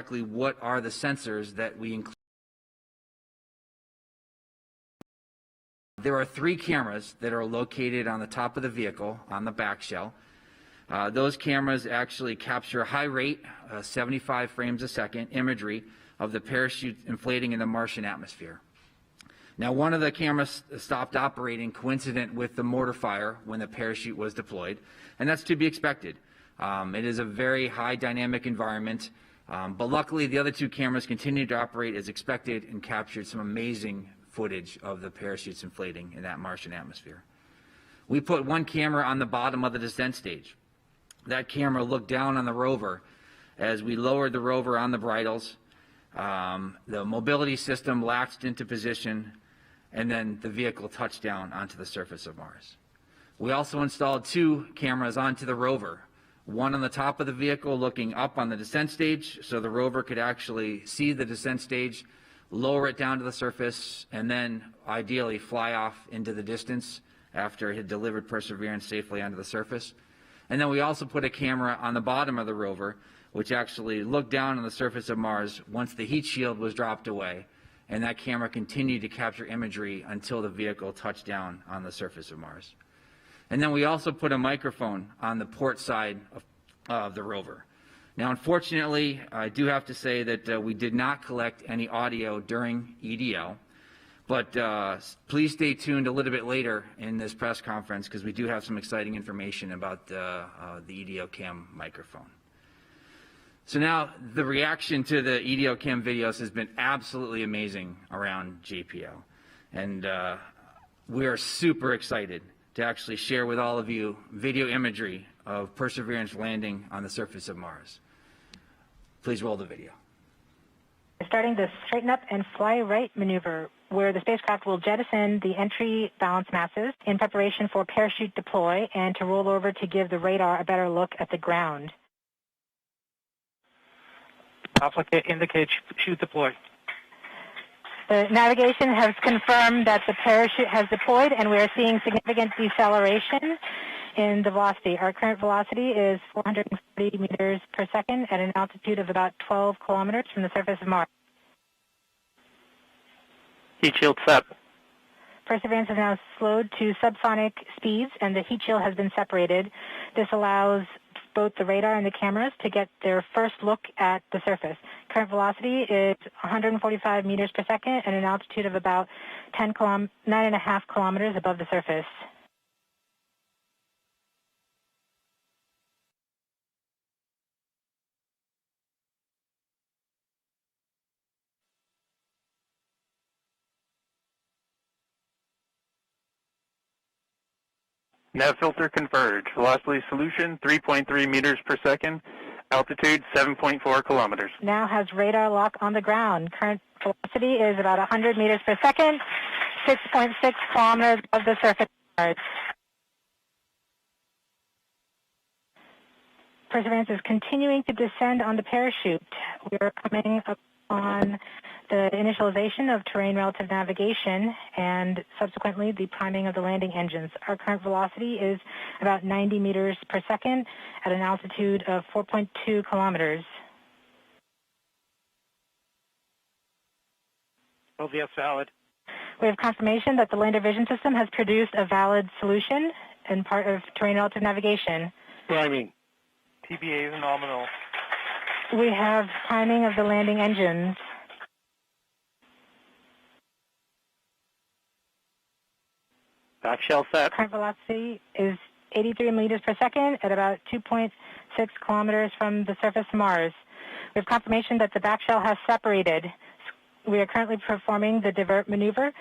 exactly what are the sensors that we include. There are 3 cameras that are located on the top of the vehicle on the back shell. Those cameras actually capture high rate, 75 frames a second imagery of the parachute inflating in the Martian atmosphere. Now, one of the cameras stopped operating coincident with the mortar fire when the parachute was deployed, and that's to be expected. It is a very high dynamic environment, but luckily the other 2 cameras continued to operate as expected and captured some amazing footage of the parachutes inflating in that Martian atmosphere. We put 1 camera on the bottom of the descent stage. That camera looked down on the rover as we lowered the rover on the bridles. The mobility system latched into position, and then the vehicle touched down onto the surface of Mars. We also installed 2 cameras onto the rover, one on the top of the vehicle looking up on the descent stage so the rover could actually see the descent stage, lower it down to the surface, and then ideally fly off into the distance after it had delivered Perseverance safely onto the surface. And then we also put a camera on the bottom of the rover, which actually looked down on the surface of Mars once the heat shield was dropped away, and that camera continued to capture imagery until the vehicle touched down on the surface of Mars. And then we also put a microphone on the port side of the rover. Now, unfortunately, I do have to say that we did not collect any audio during EDL, but please stay tuned a little bit later in this press conference because we do have some exciting information about the EDL cam microphone. So now the reaction to the EDL cam videos has been absolutely amazing around JPL, and we are super excited to actually share with all of you video imagery of Perseverance landing on the surface of Mars. Please roll the video. Starting the straighten up and fly right maneuver, where the spacecraft will jettison the entry balance masses in preparation for parachute deploy and to roll over to give the radar a better look at the ground. Alpha indicates chute deploy. The navigation has confirmed that the parachute has deployed, and we are seeing significant deceleration in the velocity. Our current velocity is 440 meters per second at an altitude of about 12 kilometers from the surface of Mars. Heat shield set. Perseverance is now slowed to subsonic speeds, and the heat shield has been separated. This allows both the radar and the cameras to get their first look at the surface. Current velocity is 145 meters per second at an altitude of about 9.5 kilometers above the surface. Nav filter converge. Velocity solution 3.3 meters per second. Altitude 7.4 kilometers. Now has radar lock on the ground. Current velocity is about 100 meters per second, 6.6 kilometers above the surface of Mars. Perseverance is continuing to descend on the parachute. We are coming up on the initialization of terrain relative navigation and subsequently the priming of the landing engines. Our current velocity is about 90 meters per second at an altitude of 4.2 kilometers. LVS valid. We have confirmation that the lander vision system has produced a valid solution and part of terrain relative navigation. Priming. TBA is nominal. We have priming of the landing engines. Back shell set. Current velocity is 83 meters per second at about 2.6 kilometers from the surface of Mars. We have confirmation that the back shell has separated. We are currently performing the divert maneuver.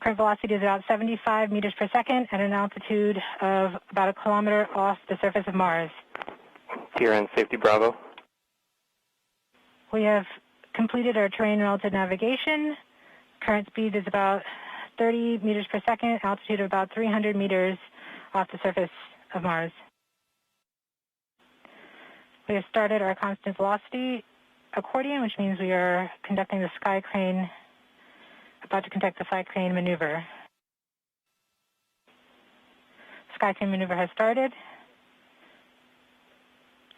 Current velocity is about 75 meters per second at an altitude of about a kilometer off the surface of Mars. TRN safety Bravo. We have completed our terrain relative navigation. Current speed is about 30 meters per second, altitude of about 300 meters off the surface of Mars. We have started our constant velocity accordion, which means we are conducting the sky crane, about to conduct the sky crane maneuver. Sky crane maneuver has started,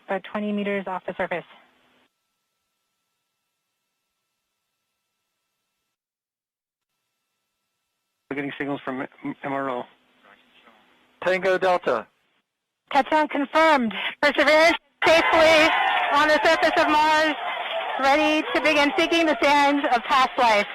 about 20 meters off the surface. We're getting signals from MRO. Tango Delta. Touchdown confirmed. Perseverance safely on the surface of Mars, ready to begin seeking the sands of past life.